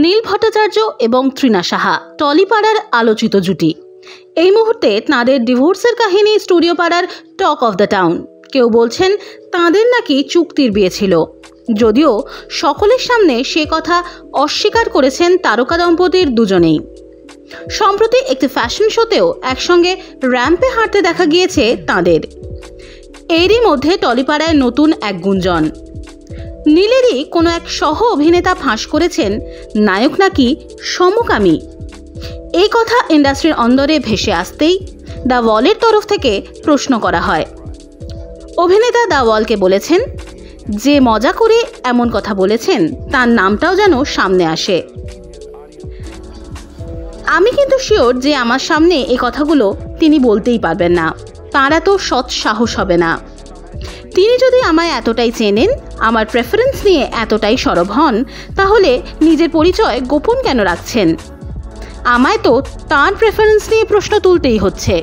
নীল ভট্টাচার্য এবং তৃণা সাহা টলিপাড়ার আলোচিত জুটি। এই মুহূর্তে তাঁদের ডিভোর্সের কাহিনী স্টুডিও পাড়ার টক অফ দ্য টাউন। কেউ বলছেন তাঁদের নাকি চুক্তির বিয়ে ছিল, যদিও সকলের সামনে সে কথা অস্বীকার করেছেন তারকা দম্পতির দুজনেই। সম্প্রতি একটি ফ্যাশন শোতেও একসঙ্গে র্যাম্পে হাঁটতে দেখা গিয়েছে তাঁদের। এরই মধ্যে টলিপাড়ায় নতুন এক গুঞ্জন। নীলেরই কোনো এক সহ অভিনেতা ফাঁস করেছেন নায়ক নাকি সমকামী। এই কথা ইন্ডাস্ট্রির অন্দরে ভেসে আসতেই দ্য ওয়ালের তরফ থেকে প্রশ্ন করা হয়। অভিনেতা দ্য ওয়ালকে বলেছেন, যে মজা করে এমন কথা বলেছেন তার নামটাও যেন সামনে আসে। আমি কিন্তু শিওর যে আমার সামনে এই কথাগুলো তিনি বলতেই পারবেন না, তাঁর এত সৎ সাহস হবে না। তিনি যদি আমায় এতটাই চেনেন, আমার প্রেফারেন্স নিয়ে এতটাই সরব হন, তাহলে নিজের পরিচয় গোপন কেন রাখছেন? আমায় তো তাঁর প্রেফারেন্স নিয়ে প্রশ্ন তুলতেই হচ্ছে।